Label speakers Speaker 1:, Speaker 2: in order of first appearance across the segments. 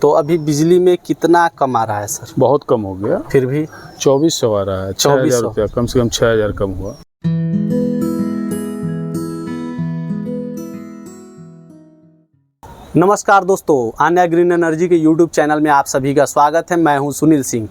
Speaker 1: तो अभी बिजली में कितना कम आ रहा है सर?
Speaker 2: बहुत कम हो गया,
Speaker 1: फिर भी
Speaker 2: 2400 आ रहा है। 6000 रुपया, कम से कम 6000 कम हुआ।
Speaker 1: नमस्कार दोस्तों, आन्या ग्रीन एनर्जी के YouTube चैनल में आप सभी का स्वागत है। मैं हूं सुनील सिंह।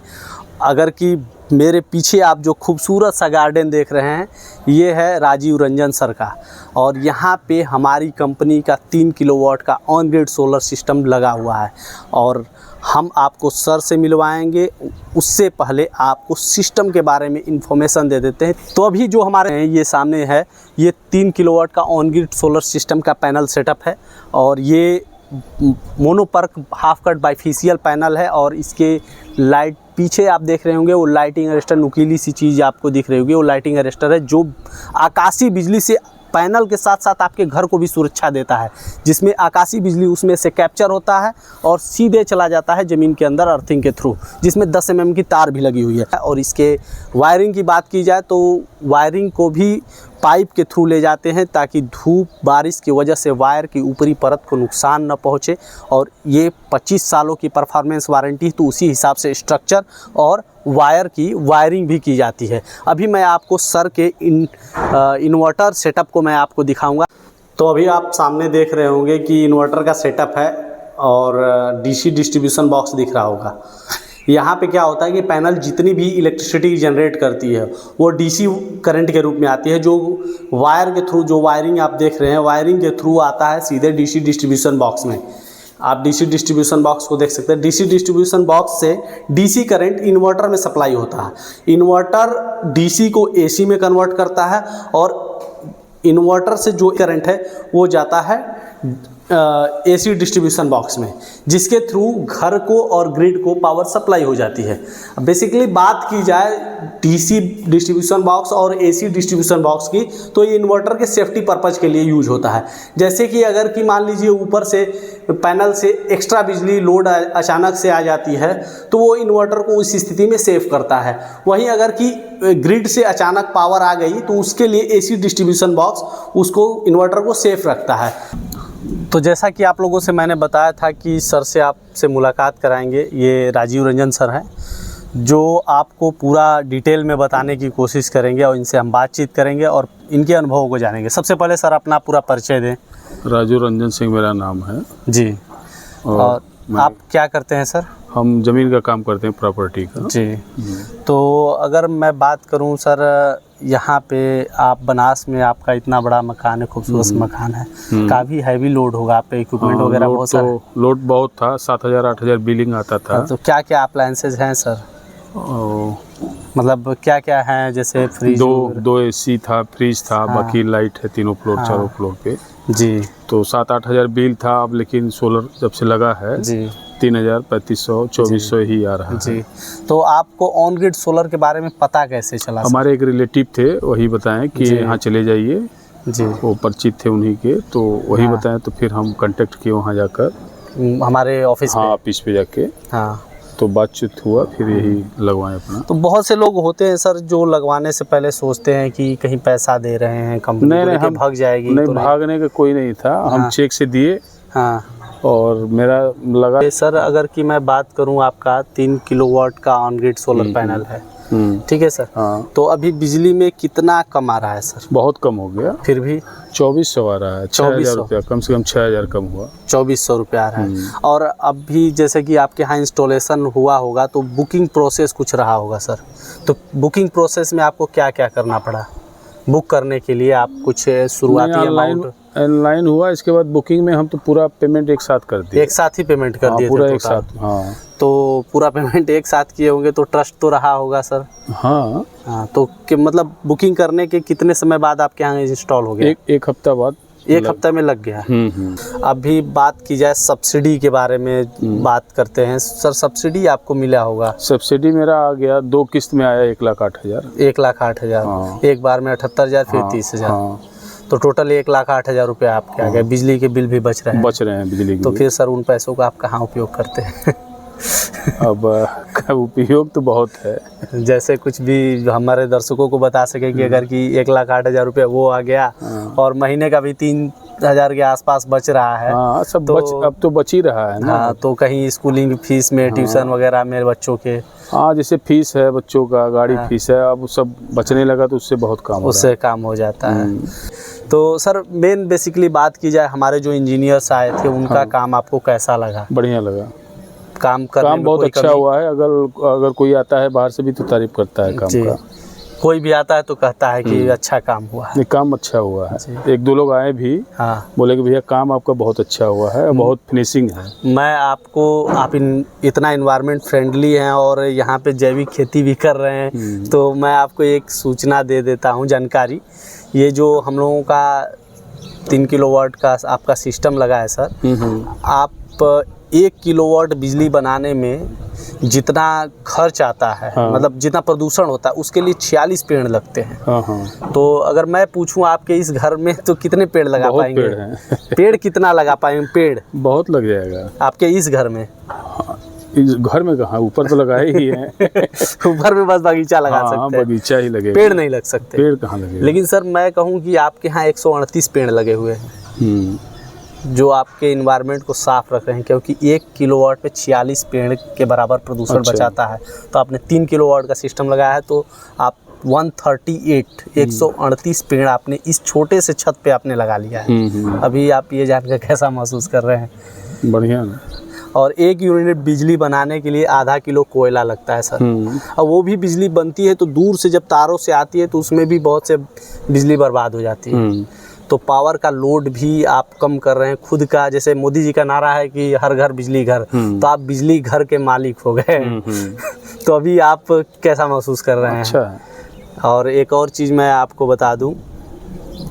Speaker 1: अगर कि मेरे पीछे आप जो खूबसूरत सा गार्डन देख रहे हैं, ये है राजीव रंजन सर का, और यहाँ पे हमारी कंपनी का 3 किलोवाट का ऑन ग्रिड सोलर सिस्टम लगा हुआ है। और हम आपको सर से मिलवाएंगे, उससे पहले आपको सिस्टम के बारे में इंफॉर्मेशन दे देते हैं। तो अभी जो हमारे हैं ये सामने है, ये 3 किलोवाट का ऑन ग्रिड सोलर सिस्टम का पैनल सेटअप है, और ये mono PERC half cut bifacial panel है। और इसके लाइट पीछे आप देख रहे होंगे, वो लाइटिंग अरेस्टर, नुकीली सी चीज़ आपको दिख रही होगी, वो लाइटिंग अरेस्टर है जो आकाशीय बिजली से पैनल के साथ साथ आपके घर को भी सुरक्षा देता है, जिसमें आकाशीय बिजली उसमें से कैप्चर होता है और सीधे चला जाता है ज़मीन के अंदर अर्थिंग के थ्रू, जिसमें 10 mm की तार भी लगी हुई है। और इसके वायरिंग की बात की जाए तो वायरिंग को भी पाइप के थ्रू ले जाते हैं, ताकि धूप बारिश की वजह से वायर की ऊपरी परत को नुकसान न पहुँचे। और ये 25 सालों की परफॉर्मेंस वारंटी, तो उसी हिसाब से स्ट्रक्चर और वायर की वायरिंग भी की जाती है। अभी मैं आपको सर के इन्वर्टर सेटअप को मैं आपको दिखाऊंगा। तो अभी आप सामने देख रहे होंगे कि इन्वर्टर का सेटअप है, और डीसी डिस्ट्रीब्यूशन बॉक्स दिख रहा होगा। यहाँ पे क्या होता है कि पैनल जितनी भी इलेक्ट्रिसिटी जनरेट करती है वो डीसी करंट के रूप में आती है, जो वायर के थ्रू, जो वायरिंग आप देख रहे हैं, वायरिंग के थ्रू आता है सीधे डीसी डिस्ट्रीब्यूशन बॉक्स में। आप डीसी डिस्ट्रीब्यूशन बॉक्स को देख सकते हैं। डीसी डिस्ट्रीब्यूशन बॉक्स से डीसी करंट इन्वर्टर में सप्लाई होता है। इन्वर्टर डीसी को एसी में कन्वर्ट करता है, और इन्वर्टर से जो करंट है वो जाता है एसी डिस्ट्रीब्यूशन बॉक्स में, जिसके थ्रू घर को और ग्रिड को पावर सप्लाई हो जाती है। बेसिकली बात की जाए डीसी डिस्ट्रीब्यूशन बॉक्स और एसी डिस्ट्रीब्यूशन बॉक्स की, तो ये इन्वर्टर के सेफ्टी पर्पज़ के लिए यूज होता है। जैसे कि अगर कि मान लीजिए ऊपर से पैनल से एक्स्ट्रा बिजली लोड अचानक से आ जाती है, तो वो इन्वर्टर को उस स्थिति में सेव करता है। वहीं अगर कि ग्रिड से अचानक पावर आ गई, तो उसके लिए एसी डिस्ट्रीब्यूशन बॉक्स उसको इन्वर्टर को सेफ रखता है। तो जैसा कि आप लोगों से मैंने बताया था कि सर से आपसे मुलाकात कराएंगे। ये राजीव रंजन सर हैं, जो आपको पूरा डिटेल में बताने की कोशिश करेंगे, और इनसे हम बातचीत करेंगे और इनके अनुभवों को जानेंगे। सबसे पहले सर अपना पूरा परिचय दें।
Speaker 2: राजीव रंजन सिंह मेरा नाम है
Speaker 1: जी। और आप क्या करते हैं सर?
Speaker 2: हम ज़मीन का काम करते हैं, प्रॉपर्टी का
Speaker 1: जी। तो अगर मैं बात करूं सर, यहाँ पे आप बनास में आपका इतना बड़ा मकान है, खूबसूरत मकान है, काफ़ी हैवी लोड होगा आप पे, इक्विपमेंट वगैरह बहुत सारे।
Speaker 2: लोड बहुत था, 7000-8000 बिलिंग आता था।
Speaker 1: तो क्या क्या अप्लायंसेज हैं सर? मतलब क्या क्या हैं? जैसे फ्रिज,
Speaker 2: दो एसी था, फ्रिज था, बाकी लाइट है तीनों फ्लोर, चारों फ्लोर पे
Speaker 1: जी।
Speaker 2: तो 7-8 हज़ार बिल था। अब लेकिन सोलर जब से लगा है जी 3000, 3500, 2400 ही आ रहा है जी।
Speaker 1: तो आपको ऑन ग्रिड सोलर के बारे में पता कैसे चला?
Speaker 2: हमारे एक रिलेटिव थे, वही बताएं कि यहाँ चले जाइए जी, वो परिचित थे उन्हीं के, तो वही बताएं। तो फिर हम कांटेक्ट किए वहाँ जाकर,
Speaker 1: हमारे ऑफिस
Speaker 2: ऑफिस पे जाके, तो बातचीत हुआ, फिर यही लगवाएं अपना।
Speaker 1: तो बहुत से लोग होते हैं सर जो लगवाने से पहले सोचते हैं कि कहीं पैसा दे रहे हैं कंपनी, नहीं हम भाग जाएगी।
Speaker 2: नहीं, भागने का कोई नहीं था। हम चेक से दिए, और मेरा लगा
Speaker 1: सर, अगर कि मैं बात करूं, आपका 3 किलोवाट का ऑन ग्रिड सोलर पैनल है, ठीक है सर। तो अभी बिजली में कितना कम आ रहा है सर?
Speaker 2: बहुत कम हो गया, फिर भी 2400 आ रहा है। 6000 रुपया, कम से कम 6000 कम हुआ। 2400
Speaker 1: रुपया आ रहा है। और अभी जैसे कि आपके यहाँ इंस्टॉलेशन हुआ होगा, तो बुकिंग प्रोसेस कुछ रहा होगा सर। तो बुकिंग प्रोसेस में आपको क्या क्या करना पड़ा बुक करने के लिए? आप कुछ शुरुआती अमाउंट
Speaker 2: ऑनलाइन हुआ, इसके बाद बुकिंग में हम तो पूरा पेमेंट एक साथ कर दिए।
Speaker 1: एक साथ ही पेमेंट कर दिए
Speaker 2: पूरा
Speaker 1: थे
Speaker 2: एक साथ।
Speaker 1: तो पूरा पेमेंट एक साथ किए होंगे, तो ट्रस्ट तो रहा होगा सर। तो मतलब बुकिंग करने के कितने समय बाद आपके यहाँ इंस्टॉल हो गया?
Speaker 2: एक हफ्ता बाद,
Speaker 1: एक हफ्ते में लग गया। अभी बात की जाए सब्सिडी के बारे में, बात करते हैं सर। सब्सिडी आपको मिला होगा?
Speaker 2: सब्सिडी मेरा आ गया, 2 किस्त में आया, 1,08,000।
Speaker 1: 1,08,000 एक बार में 78,000, फिर 30,000। तो टोटल 1,08,000 रुपया आपके आ गए। बिजली के बिल भी बच रहे हैं बिजली के। तो फिर सर उन पैसों का आप कहाँ उपयोग करते हैं?
Speaker 2: अब उपयोग तो बहुत है।
Speaker 1: जैसे कुछ भी हमारे दर्शकों को बता सके कि अगर कि 1,08,000 रुपये वो आ गया, और महीने का भी 3 20,000 के आसपास बच रहा है।
Speaker 2: हाँ सब
Speaker 1: तो
Speaker 2: अब तो बच ही रहा है ना।
Speaker 1: हाँ, तो कहीं स्कूलिंग फीस में ट्यूशन वगैरह में बच्चों के,
Speaker 2: हाँ जैसे फीस है बच्चों का, गाड़ी फीस है, अब सब बचने लगा तो उससे बहुत काम
Speaker 1: उससे काम हो जाता है। तो सर मेन बेसिकली बात की जाए, हमारे जो इंजीनियर्स आए थे उनका काम आपको कैसा लगा?
Speaker 2: बढ़िया लगा,
Speaker 1: काम करने
Speaker 2: काम
Speaker 1: में
Speaker 2: बहुत
Speaker 1: कोई
Speaker 2: अच्छा
Speaker 1: कमी?
Speaker 2: हुआ है। अगर कोई आता है बाहर से भी तो तारीफ करता है काम
Speaker 1: जी,
Speaker 2: का।
Speaker 1: कोई भी आता है तो कहता है कि अच्छा काम हुआ है।
Speaker 2: नहीं, काम अच्छा हुआ है। एक दो लोग आए भी,
Speaker 1: हाँ,
Speaker 2: बोले कि भैया काम आपका बहुत अच्छा हुआ है, बहुत फिनिशिंग है।
Speaker 1: मैं आपको, आप इतना इन्वायरमेंट फ्रेंडली हैं और यहाँ पे जैविक खेती भी कर रहे हैं, तो मैं आपको एक सूचना दे देता हूँ, जानकारी। ये जो हम लोगों का 3 किलोवाट का आपका सिस्टम लगा है सर, आप 1 किलोवाट बिजली बनाने में जितना खर्च आता है,
Speaker 2: हाँ।
Speaker 1: मतलब जितना प्रदूषण होता है, उसके लिए 46 पेड़ लगते हैं।
Speaker 2: हाँ हाँ,
Speaker 1: तो अगर मैं पूछूं आपके इस घर में तो कितने पेड़ लगा
Speaker 2: बहुत
Speaker 1: पाएंगे?
Speaker 2: पेड़ हैं।
Speaker 1: पेड़ कितना लगा पाएंगे? पेड़
Speaker 2: बहुत लग जाएगा
Speaker 1: आपके इस घर में?
Speaker 2: इस घर में कहाँ, ऊपर तो लगाए ही हैं।
Speaker 1: ऊपर में बस बगीचा लगा सकते हैं,
Speaker 2: बगीचा ही लगेगा,
Speaker 1: पेड़ नहीं लग सकते।
Speaker 2: पेड़ कहाँ लगेगा?
Speaker 1: लेकिन सर मैं कहूँ कि आपके यहाँ 138 पेड़ लगे हुए हैं जो आपके इन्वायरमेंट को साफ रख रहे हैं, क्योंकि 1 किलोवाट पे 46 पेड़ के बराबर प्रदूषण
Speaker 2: अच्छा।
Speaker 1: बचाता है। तो आपने 3 किलोवाट का सिस्टम लगाया है, तो आप 138 पेड़ आपने इस छोटे से छत पे आपने लगा लिया है। अभी आप ये जानकर कैसा महसूस कर रहे हैं?
Speaker 2: बढ़िया ना।
Speaker 1: और 1 यूनिट बिजली बनाने के लिए आधा किलो कोयला लगता है सर। और वो भी बिजली बनती है तो दूर से जब तारों से आती है तो उसमें भी बहुत से बिजली बर्बाद हो जाती है। तो पावर का लोड भी आप कम कर रहे हैं खुद का। जैसे मोदी जी का नारा है कि हर घर बिजली घर, तो आप बिजली घर के मालिक हो गए। तो अभी आप कैसा महसूस कर रहे हैं?
Speaker 2: अच्छा।
Speaker 1: और एक और चीज़ मैं आपको बता दूं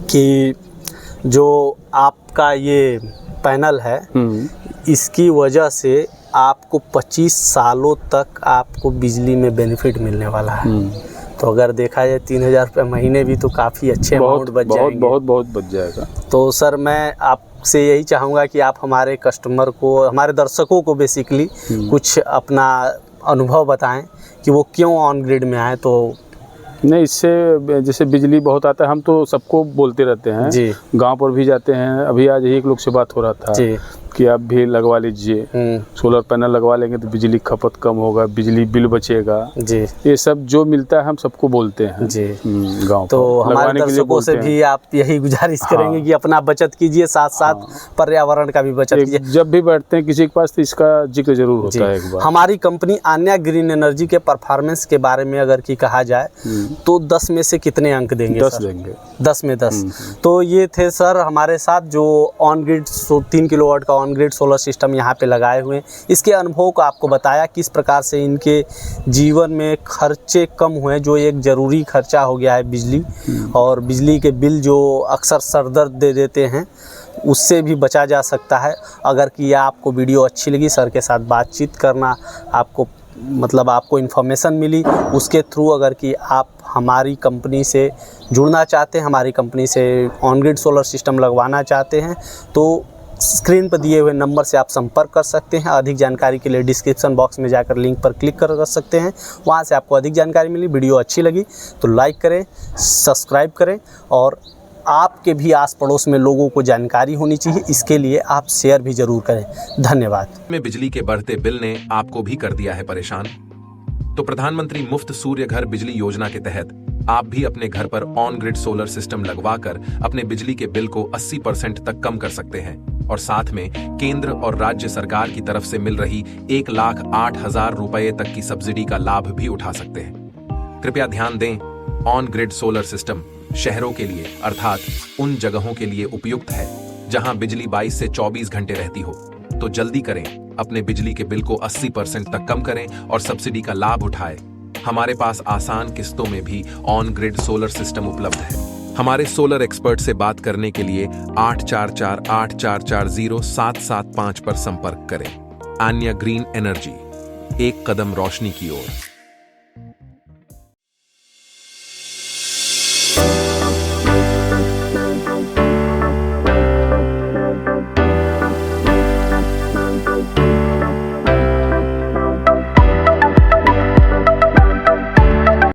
Speaker 1: कि जो आपका ये पैनल है, इसकी वजह से आपको 25 सालों तक आपको बिजली में बेनिफिट मिलने वाला है। तो अगर देखा जाए 3,000 रुपये महीने भी तो काफ़ी अच्छे अमाउंट बच जाएंगे।
Speaker 2: बहुत बच जाएगा।
Speaker 1: तो सर मैं आपसे यही चाहूँगा कि आप हमारे कस्टमर को, हमारे दर्शकों को बेसिकली कुछ अपना अनुभव बताएं कि वो क्यों ऑन ग्रिड में आए। तो
Speaker 2: नहीं, इससे जैसे बिजली बहुत आता है, हम तो सबको बोलते रहते हैं
Speaker 1: जी,
Speaker 2: गांव पर भी जाते हैं। अभी आज एक लोग से बात हो रहा था
Speaker 1: जी
Speaker 2: कि आप भी लगवा लीजिए, सोलर पैनल लगवा लेंगे तो बिजली खपत कम होगा, बिजली बिल बचेगा
Speaker 1: जी।
Speaker 2: ये सब जो मिलता है हम सबको बोलते हैं
Speaker 1: जी।
Speaker 2: गांव
Speaker 1: तो
Speaker 2: पर
Speaker 1: हमारे
Speaker 2: लगवाने के लिए
Speaker 1: दर्शकों से भी आप यही गुजारिश करेंगे कि अपना बचत कीजिए, साथ साथ पर्यावरण का भी बचत कीजिए।
Speaker 2: जब भी बैठते हैं किसी के पास तो इसका जिक्र जरूर होता है एक बार।
Speaker 1: हमारी कंपनी आन्या ग्रीन एनर्जी के परफॉर्मेंस के बारे में अगर की कहा जाए तो 10 में से कितने अंक देंगे?
Speaker 2: 10 देंगे।
Speaker 1: 10 में 10। तो ये थे सर हमारे साथ जो ऑन ग्रिड 3 किलोवाट का ऑन ग्रिड सोलर सिस्टम यहाँ पे लगाए हुए हैं। इसके अनुभव को आपको बताया किस प्रकार से इनके जीवन में खर्चे कम हुए, जो एक ज़रूरी खर्चा हो गया है बिजली, और बिजली के बिल जो अक्सर सरदर्द दे देते हैं उससे भी बचा जा सकता है। अगर कि आपको वीडियो अच्छी लगी, सर के साथ बातचीत करना आपको, मतलब आपको इन्फॉर्मेशन मिली उसके थ्रू, अगर कि आप हमारी कंपनी से जुड़ना चाहते हैं, हमारी कंपनी से ऑन ग्रिड सोलर सिस्टम लगवाना चाहते हैं, तो स्क्रीन पर दिए हुए नंबर से आप संपर्क कर सकते हैं। अधिक जानकारी के लिए डिस्क्रिप्शन बॉक्स में जाकर लिंक पर क्लिक कर सकते हैं, वहां से आपको अधिक जानकारी मिली। वीडियो अच्छी लगी तो लाइक करें, सब्सक्राइब करें, और आपके भी आस पड़ोस में लोगों को जानकारी होनी चाहिए, इसके लिए आप शेयर भी जरूर करें। धन्यवाद।
Speaker 3: में बिजली के बढ़ते बिल ने आपको भी कर दिया है परेशान? तो प्रधानमंत्री मुफ्त सूर्य घर बिजली योजना के तहत आप भी अपने घर पर ऑन ग्रिड सोलर सिस्टम लगवाकर अपने बिजली के बिल को 80% तक कम कर सकते हैं, और साथ में केंद्र और राज्य सरकार की तरफ से मिल रही 1,08,000 रुपए तक की सब्सिडी का लाभ भी उठा सकते हैं। कृपया ध्यान दें, ऑन ग्रिड सोलर सिस्टम शहरों के लिए अर्थात उन जगहों के लिए उपयुक्त है जहां बिजली 22 से 24 घंटे रहती हो। तो जल्दी करें, अपने बिजली के बिल को 80% तक कम करें और सब्सिडी का लाभ उठाएं। हमारे पास आसान किस्तों में भी ऑन ग्रिड सोलर सिस्टम उपलब्ध है। हमारे सोलर एक्सपर्ट से बात करने के लिए 8448440775 पर संपर्क करें। आन्या ग्रीन एनर्जी, एक कदम रोशनी की ओर।